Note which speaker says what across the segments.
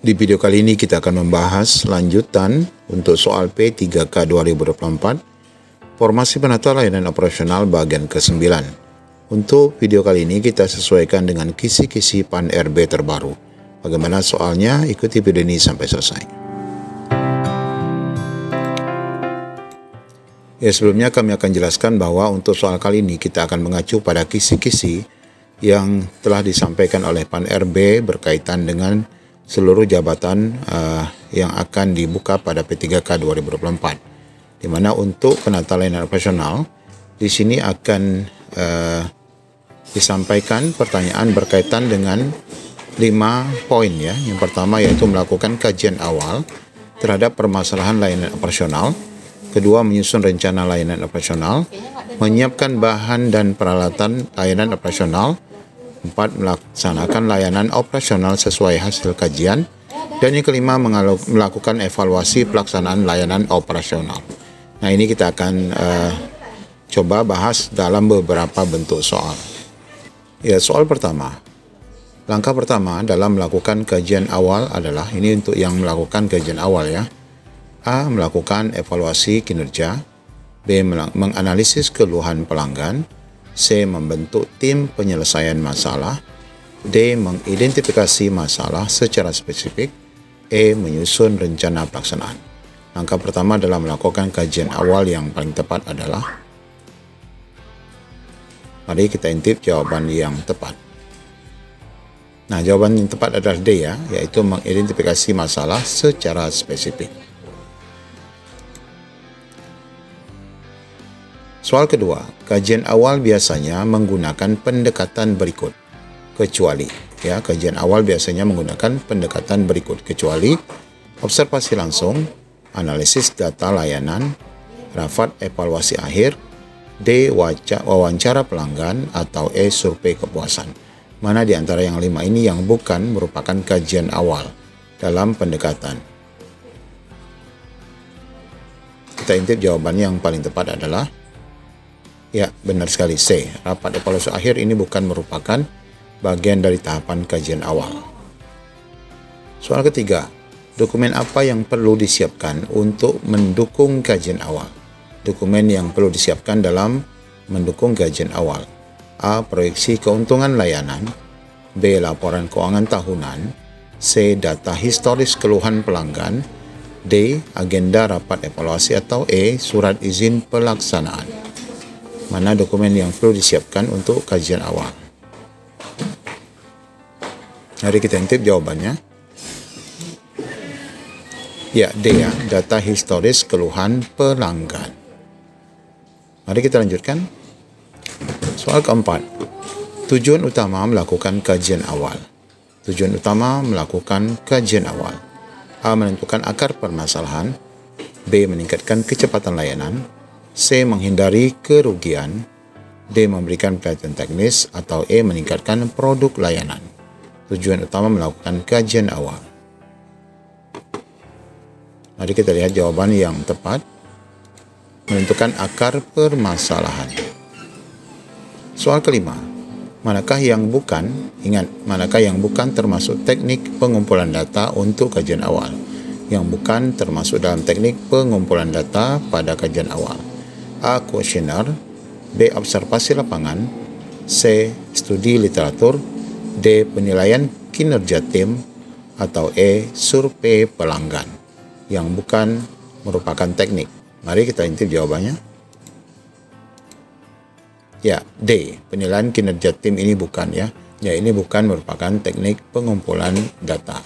Speaker 1: Di video kali ini kita akan membahas lanjutan untuk soal P3K 2024, Formasi Penata Layanan Operasional bagian ke-9. Untuk video kali ini kita sesuaikan dengan kisi-kisi PAN RB terbaru. Bagaimana soalnya? Ikuti video ini sampai selesai. Ya, sebelumnya kami akan jelaskan bahwa untuk soal kali ini kita akan mengacu pada kisi-kisi yang telah disampaikan oleh PAN RB berkaitan dengan seluruh jabatan yang akan dibuka pada P3K 2024. Di mana untuk penata layanan operasional di sini akan disampaikan pertanyaan berkaitan dengan 5 poin ya. Yang pertama yaitu melakukan kajian awal terhadap permasalahan layanan operasional. Kedua, menyusun rencana layanan operasional, menyiapkan bahan dan peralatan layanan operasional. 4. Melaksanakan layanan operasional sesuai hasil kajian. Dan yang kelima, melakukan evaluasi pelaksanaan layanan operasional. Nah, ini kita akan coba bahas dalam beberapa bentuk soal. Ya, soal pertama. Langkah pertama dalam melakukan kajian awal adalah, ini untuk yang melakukan kajian awal ya. A. Melakukan evaluasi kinerja. B. Menganalisis keluhan pelanggan. C. Membentuk tim penyelesaian masalah. D. Mengidentifikasi masalah secara spesifik. E. Menyusun rencana pelaksanaan. Langkah pertama dalam melakukan kajian awal yang paling tepat adalah, mari kita intip jawaban yang tepat. Nah, jawaban yang tepat adalah D ya, yaitu mengidentifikasi masalah secara spesifik. Soal kedua, kajian awal biasanya menggunakan pendekatan berikut, kecuali ya, kajian awal biasanya menggunakan pendekatan berikut, kecuali observasi langsung, analisis data layanan, rapat evaluasi akhir, D. Wawancara pelanggan, atau E. Survei kepuasan. Mana di antara yang 5 ini yang bukan merupakan kajian awal dalam pendekatan? Kita intip jawabannya yang paling tepat adalah, ya, benar sekali, C. Rapat evaluasi akhir ini bukan merupakan bagian dari tahapan kajian awal. Soal ketiga, dokumen apa yang perlu disiapkan untuk mendukung kajian awal? Dokumen yang perlu disiapkan dalam mendukung kajian awal. A. Proyeksi keuntungan layanan. B. Laporan keuangan tahunan. C. Data historis keluhan pelanggan. D. Agenda rapat evaluasi, atau E. Surat izin pelaksanaan. Mana dokumen yang perlu disiapkan untuk kajian awal? Mari kita intip jawabannya. Ya, D ya, data historis keluhan pelanggan. Mari kita lanjutkan. Soal keempat. Tujuan utama melakukan kajian awal. Tujuan utama melakukan kajian awal. A. Menentukan akar permasalahan. B. Meningkatkan kecepatan layanan. C. Menghindari kerugian. D. Memberikan pelatihan teknis, atau E. Meningkatkan produk layanan. Tujuan utama melakukan kajian awal. Mari kita lihat jawaban yang tepat. Menentukan akar permasalahan. Soal kelima. Manakah yang bukan, ingat, manakah yang bukan termasuk teknik pengumpulan data untuk kajian awal? Yang bukan termasuk dalam teknik pengumpulan data pada kajian awal. A. Kuesioner. B. Observasi lapangan. C. Studi literatur. D. Penilaian kinerja tim, atau E. Survei pelanggan. Yang bukan merupakan teknik. Mari kita intip jawabannya. Ya, D. Penilaian kinerja tim ini bukan ya. Ya, ini bukan merupakan teknik pengumpulan data.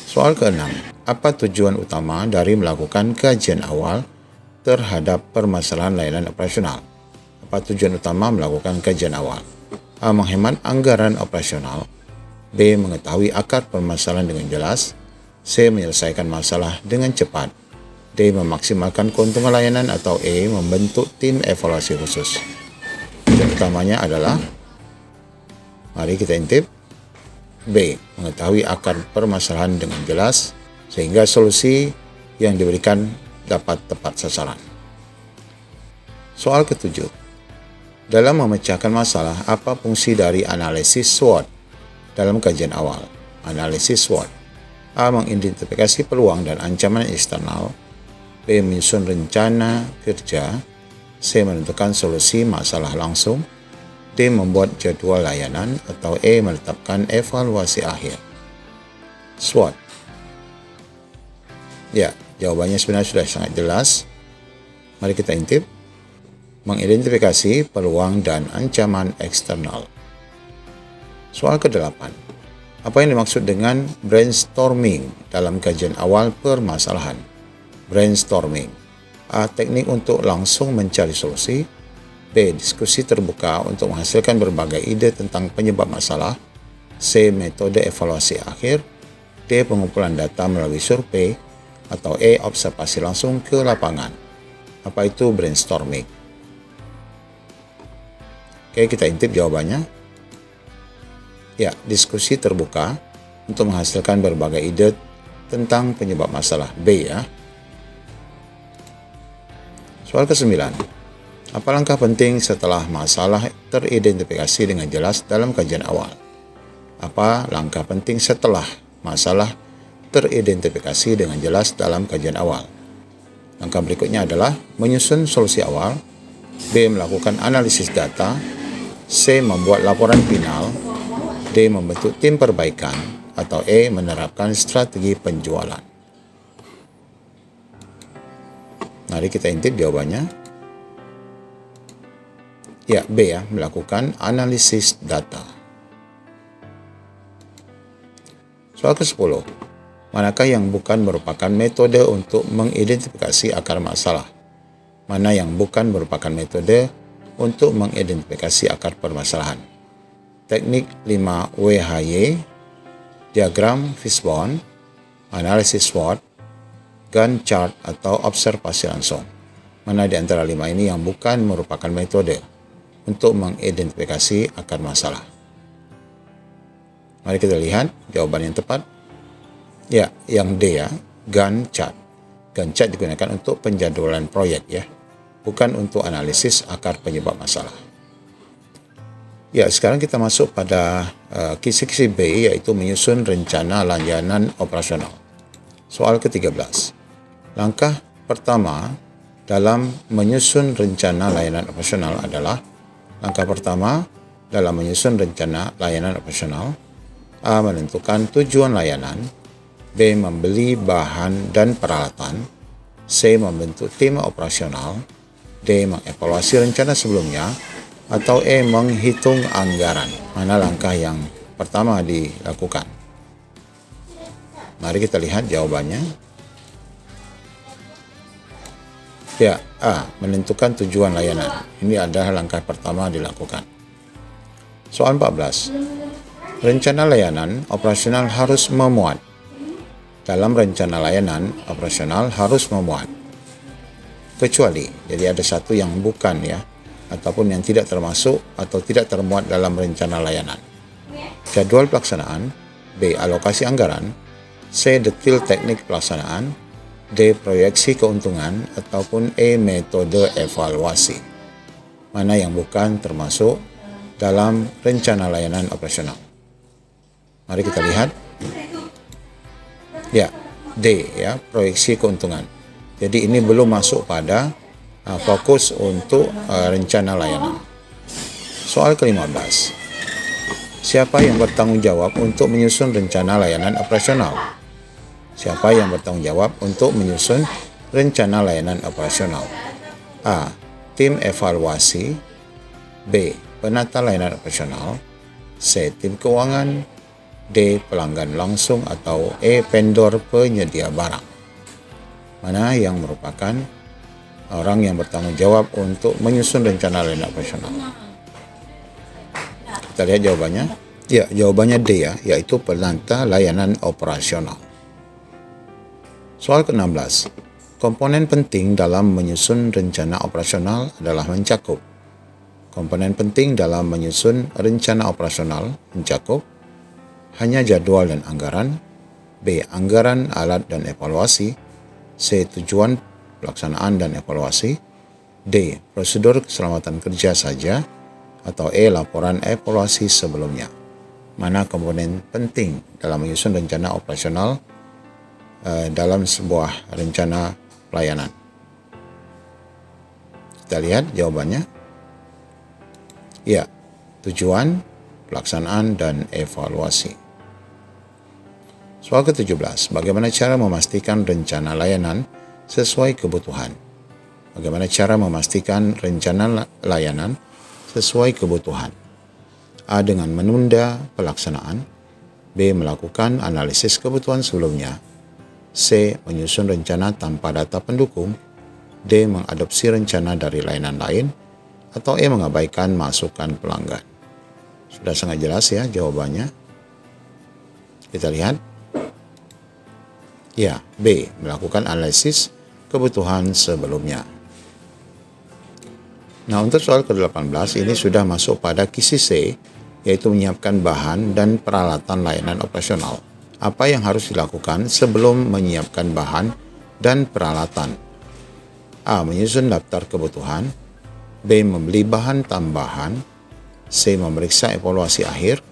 Speaker 1: Soal ke-6. Apa tujuan utama dari melakukan kajian awal terhadap permasalahan layanan operasional? Apa tujuan utama melakukan kajian awal? A. Menghemat anggaran operasional. B. Mengetahui akar permasalahan dengan jelas. C. Menyelesaikan masalah dengan cepat. D. Memaksimalkan keuntungan layanan, atau E. Membentuk tim evaluasi khusus. Tujuan utamanya adalah, mari kita intip, B. Mengetahui akar permasalahan dengan jelas sehingga solusi yang diberikan dapat tepat sasaran. Soal ketujuh. Dalam memecahkan masalah, apa fungsi dari analisis SWOT dalam kajian awal? analisis SWOT. A. Mengidentifikasi peluang dan ancaman eksternal. B. Menyusun rencana kerja. C. Menentukan solusi masalah langsung. D. Membuat jadual layanan. Atau E. Menetapkan evaluasi akhir. SWOT. Ya, jawabannya sebenarnya sudah sangat jelas. Mari kita intip. Mengidentifikasi peluang dan ancaman eksternal. Soal ke-8. Apa yang dimaksud dengan brainstorming dalam kajian awal permasalahan? Brainstorming. A. Teknik untuk langsung mencari solusi. B. Diskusi terbuka untuk menghasilkan berbagai ide tentang penyebab masalah. C. Metode evaluasi akhir. D. Pengumpulan data melalui survei. Atau E. Observasi langsung ke lapangan. Apa itu brainstorming? Oke, kita intip jawabannya. Ya, diskusi terbuka untuk menghasilkan berbagai ide tentang penyebab masalah. B ya. Soal ke-9. Apa langkah penting setelah masalah teridentifikasi dengan jelas dalam kajian awal? Apa langkah penting setelah masalah teridentifikasi dengan jelas dalam kajian awal? Langkah berikutnya adalah menyusun solusi awal. B. Melakukan analisis data. C. Membuat laporan final. D. Membentuk tim perbaikan. Atau E. Menerapkan strategi penjualan. Mari kita intip jawabannya. Ya, B ya, melakukan analisis data. Soal ke-10. Manakah yang bukan merupakan metode untuk mengidentifikasi akar masalah? Mana yang bukan merupakan metode untuk mengidentifikasi akar permasalahan? Teknik 5WHY, diagram Fishbone, analisis SWOT, Gantt chart atau observasi langsung. Mana di antara 5 ini yang bukan merupakan metode untuk mengidentifikasi akar masalah? Mari kita lihat jawaban yang tepat. Ya, yang D ya, Gantt chart. Gantt chart digunakan untuk penjadwalan proyek ya, bukan untuk analisis akar penyebab masalah. Ya, sekarang kita masuk pada kisi-kisi B, yaitu menyusun rencana layanan operasional. Soal ke-13. Langkah pertama dalam menyusun rencana layanan operasional adalah langkah pertama dalam menyusun rencana layanan operasional. A. Menentukan tujuan layanan. B. Membeli bahan dan peralatan. C. Membentuk tim operasional. D. Mengevaluasi rencana sebelumnya. Atau E. Menghitung anggaran. Mana langkah yang pertama dilakukan? Mari kita lihat jawabannya. Ya, A. Menentukan tujuan layanan. Ini adalah langkah pertama dilakukan. Soal 14. Rencana layanan operasional harus memuat. Dalam rencana layanan operasional harus memuat. Kecuali, jadi ada satu yang bukan ya, ataupun yang tidak termasuk atau tidak termuat dalam rencana layanan. Jadwal pelaksanaan. B. Alokasi anggaran. C. Detil teknik pelaksanaan. D. Proyeksi keuntungan. Ataupun E. Metode evaluasi. Mana yang bukan termasuk dalam rencana layanan operasional? Mari kita lihat. Ya, D ya, proyeksi keuntungan. Jadi ini belum masuk pada fokus untuk rencana layanan. Soal ke-15. Siapa yang bertanggung jawab untuk menyusun rencana layanan operasional? Siapa yang bertanggung jawab untuk menyusun rencana layanan operasional? A. Tim evaluasi. B. Penata layanan operasional. C. Tim keuangan. D. Pelanggan langsung. Atau E. Vendor penyedia barang. Mana yang merupakan orang yang bertanggung jawab untuk menyusun rencana layanan operasional? Kita lihat jawabannya. Ya, jawabannya D ya, yaitu penata layanan operasional. Soal ke-16. Komponen penting dalam menyusun rencana operasional adalah mencakup. Komponen penting dalam menyusun rencana operasional mencakup hanya jadwal dan anggaran. B. Anggaran, alat, dan evaluasi. C. Tujuan pelaksanaan dan evaluasi. D. Prosedur keselamatan kerja saja. Atau E. Laporan evaluasi sebelumnya. mana komponen penting dalam menyusun rencana operasional dalam sebuah rencana pelayanan. Kita lihat jawabannya. Ya, tujuan, pelaksanaan, dan evaluasi. Soal ke-17, bagaimana cara memastikan rencana layanan sesuai kebutuhan? Bagaimana cara memastikan rencana layanan sesuai kebutuhan? A. Dengan menunda pelaksanaan. B. Melakukan analisis kebutuhan sebelumnya. C. Menyusun rencana tanpa data pendukung. D. Mengadopsi rencana dari layanan lain. Atau E. Mengabaikan masukan pelanggan. Sudah sangat jelas ya jawabannya. Kita lihat. Ya, B. Melakukan analisis kebutuhan sebelumnya. Nah, untuk soal ke-18 ini sudah masuk pada kisi C, yaitu menyiapkan bahan dan peralatan layanan operasional. Apa yang harus dilakukan sebelum menyiapkan bahan dan peralatan? A. Menyusun daftar kebutuhan. B. Membeli bahan tambahan. C. Memeriksa evaluasi akhir.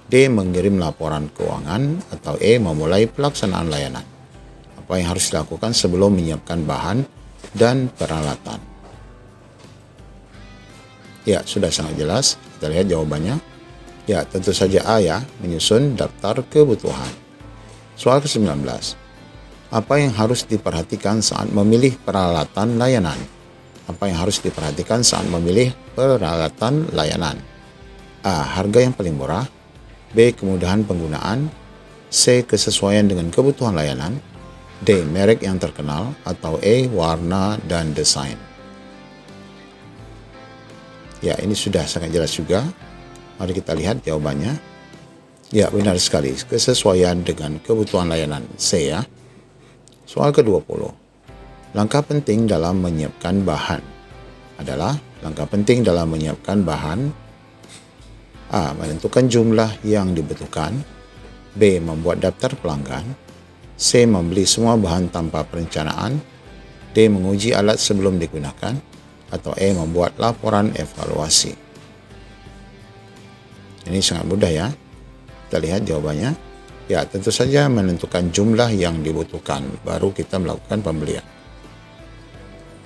Speaker 1: D. Mengirim laporan keuangan. Atau E. Memulai pelaksanaan layanan. Apa yang harus dilakukan sebelum menyiapkan bahan dan peralatan? Ya, sudah sangat jelas. Kita lihat jawabannya. Ya, tentu saja A ya, menyusun daftar kebutuhan. Soal ke-19. Apa yang harus diperhatikan saat memilih peralatan layanan? Apa yang harus diperhatikan saat memilih peralatan layanan? A. Harga yang paling murah. B. Kemudahan penggunaan. C. Kesesuaian dengan kebutuhan layanan. D. Merek yang terkenal. Atau E. Warna dan desain. Ya, ini sudah sangat jelas juga. Mari kita lihat jawabannya. Ya, benar sekali. Kesesuaian dengan kebutuhan layanan. C ya. Soal ke-20. Langkah penting dalam menyiapkan bahan adalah langkah penting dalam menyiapkan bahan. A. Menentukan jumlah yang dibutuhkan. B. Membuat daftar pelanggan. C. Membeli semua bahan tanpa perencanaan. D. Menguji alat sebelum digunakan. Atau E. Membuat laporan evaluasi. Ini sangat mudah ya. Kita lihat jawabannya. Ya, tentu saja menentukan jumlah yang dibutuhkan, baru kita melakukan pembelian.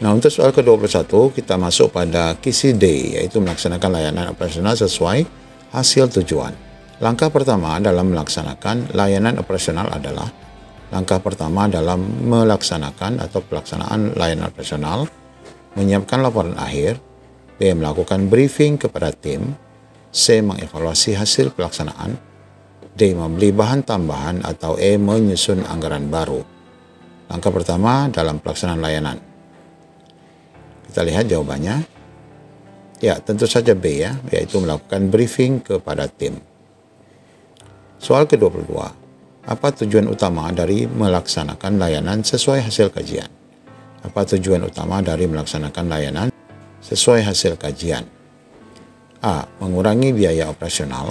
Speaker 1: Nah, untuk soal ke-21, kita masuk pada kisi D, yaitu melaksanakan layanan operasional sesuai hasil tujuan. Langkah pertama dalam melaksanakan layanan operasional adalah langkah pertama dalam melaksanakan atau pelaksanaan layanan operasional, menyiapkan laporan akhir. B. Melakukan briefing kepada tim. C. Mengevaluasi hasil pelaksanaan. D. Membeli bahan tambahan. Atau E. Menyusun anggaran baru. Langkah pertama dalam pelaksanaan layanan. Kita lihat jawabannya. Ya, tentu saja B ya, yaitu melakukan briefing kepada tim. Soal ke-22. Apa tujuan utama dari melaksanakan layanan sesuai hasil kajian? Apa tujuan utama dari melaksanakan layanan sesuai hasil kajian? A. Mengurangi biaya operasional.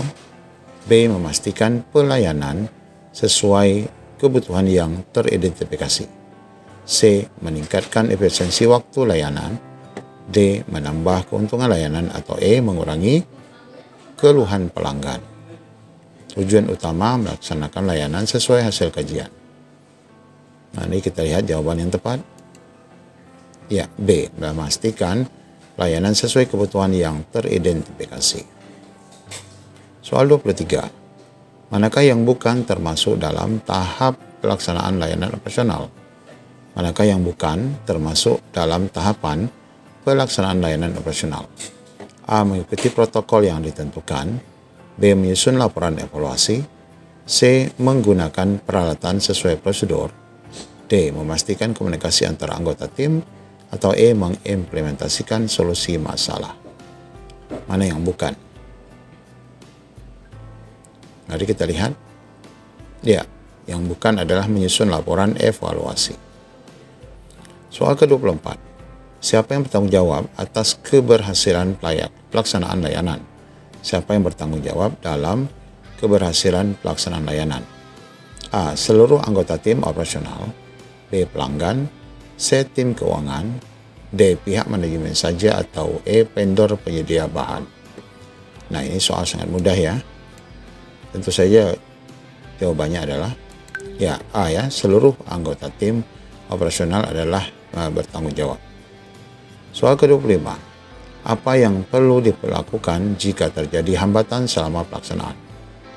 Speaker 1: B. Memastikan pelayanan sesuai kebutuhan yang teridentifikasi. C. Meningkatkan efisiensi waktu layanan. D. Menambah keuntungan layanan. Atau E. Mengurangi keluhan pelanggan. Tujuan utama melaksanakan layanan sesuai hasil kajian. Nah, ini kita lihat jawaban yang tepat. Ya, B. Memastikan layanan sesuai kebutuhan yang teridentifikasi. Soal 23. Manakah yang bukan termasuk dalam tahap pelaksanaan layanan operasional? Manakah yang bukan termasuk dalam tahapan pelaksanaan layanan operasional? A. Mengikuti protokol yang ditentukan. B. Menyusun laporan evaluasi. C. Menggunakan peralatan sesuai prosedur. D. Memastikan komunikasi antara anggota tim. Atau E. Mengimplementasikan solusi masalah. Mana yang bukan? Mari kita lihat. Ya, yang bukan adalah menyusun laporan evaluasi. Soal ke-24. Siapa yang bertanggung jawab atas keberhasilan pelaksanaan layanan? Siapa yang bertanggung jawab dalam keberhasilan pelaksanaan layanan? A. Seluruh anggota tim operasional. B. Pelanggan. C. Tim keuangan. D. Pihak manajemen saja. Atau E. Vendor penyedia bahan. Nah, ini soal sangat mudah ya. tentu saja jawabannya adalah ya A ya, seluruh anggota tim operasional adalah bertanggung jawab. Soal ke-25. Apa yang perlu dilakukan jika terjadi hambatan selama pelaksanaan?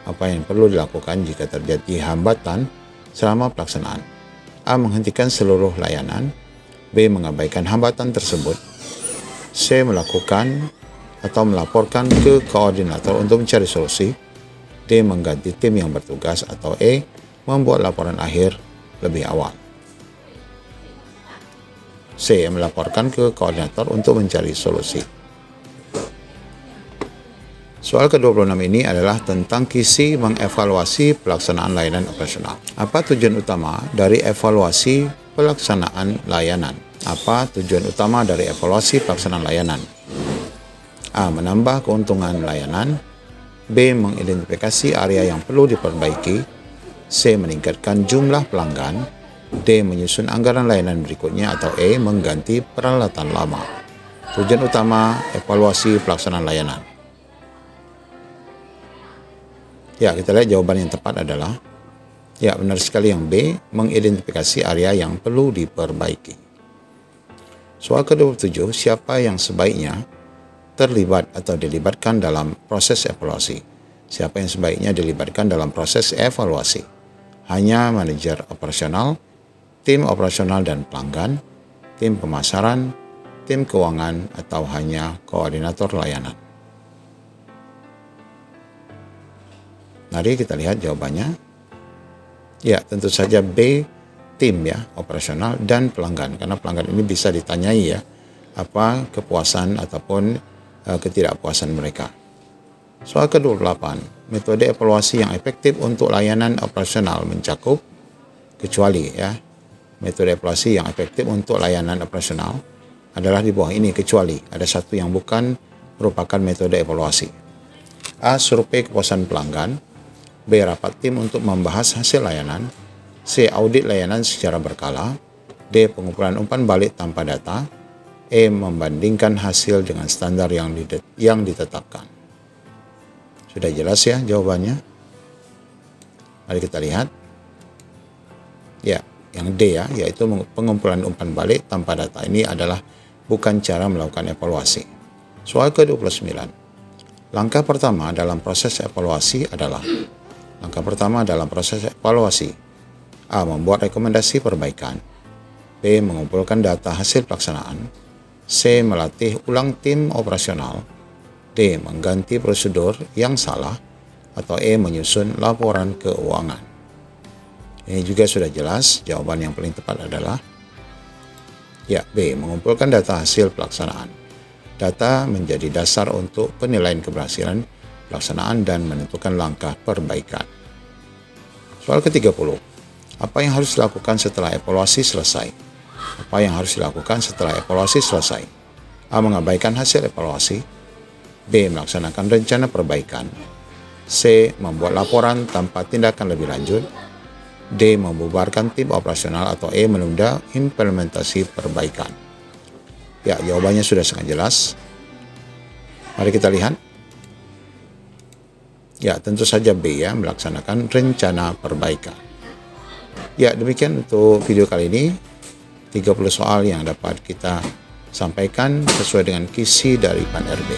Speaker 1: Apa yang perlu dilakukan jika terjadi hambatan selama pelaksanaan? A. Menghentikan seluruh layanan. B. Mengabaikan hambatan tersebut. C. Melakukan atau melaporkan ke koordinator untuk mencari solusi. D. Mengganti tim yang bertugas. Atau E. Membuat laporan akhir lebih awal. C. Melaporkan ke koordinator untuk mencari solusi. Soal ke-26 ini adalah tentang KISI mengevaluasi pelaksanaan layanan operasional. Apa tujuan utama dari evaluasi pelaksanaan layanan? Apa tujuan utama dari evaluasi pelaksanaan layanan? A. Menambah keuntungan layanan. B. Mengidentifikasi area yang perlu diperbaiki. C. Meningkatkan jumlah pelanggan. D. Menyusun anggaran layanan berikutnya. Atau E. Mengganti peralatan lama. Tujuan utama evaluasi pelaksanaan layanan. Ya, kita lihat jawaban yang tepat adalah ya, benar sekali yang B, mengidentifikasi area yang perlu diperbaiki. Soal ke-27, siapa yang sebaiknya terlibat atau dilibatkan dalam proses evaluasi? Siapa yang sebaiknya dilibatkan dalam proses evaluasi? Hanya manajer operasional, tim operasional dan pelanggan, tim pemasaran, tim keuangan, atau hanya koordinator layanan? Mari kita lihat jawabannya. Ya, tentu saja B, tim ya, operasional dan pelanggan. Karena pelanggan ini bisa ditanyai ya, apa kepuasan ataupun ketidakpuasan mereka. Soal ke-28, metode evaluasi yang efektif untuk layanan operasional mencakup kecuali ya. Metode evaluasi yang efektif untuk layanan operasional adalah di bawah ini kecuali ada satu yang bukan merupakan metode evaluasi. A. Survei kepuasan pelanggan. B. Rapat tim untuk membahas hasil layanan. C. Audit layanan secara berkala. D. Pengumpulan umpan balik tanpa data. E. Membandingkan hasil dengan standar yang ditetapkan. Sudah jelas ya jawabannya? Mari kita lihat. Ya, yang D ya, yaitu pengumpulan umpan balik tanpa data. Ini adalah bukan cara melakukan evaluasi. Soal ke-29. Langkah pertama dalam proses evaluasi adalah A. Membuat rekomendasi perbaikan. B. Mengumpulkan data hasil pelaksanaan. C. Melatih ulang tim operasional. D. Mengganti prosedur yang salah. Atau E. Menyusun laporan keuangan. Ini juga sudah jelas. Jawaban yang paling tepat adalah ya, B. Mengumpulkan data hasil pelaksanaan. Data menjadi dasar untuk penilaian keberhasilan pelaksanaan dan menentukan langkah perbaikan. Soal ke-30. Apa yang harus dilakukan setelah evaluasi selesai? Apa yang harus dilakukan setelah evaluasi selesai? A. Mengabaikan hasil evaluasi. B. Melaksanakan rencana perbaikan. C. Membuat laporan tanpa tindakan lebih lanjut. D. Membubarkan tim operasional. Atau E. Menunda implementasi perbaikan. Ya, jawabannya sudah sangat jelas. Mari kita lihat. Ya, tentu saja B ya, melaksanakan rencana perbaikan. Ya, demikian untuk video kali ini. 30 soal yang dapat kita sampaikan sesuai dengan KISI dari PAN RB.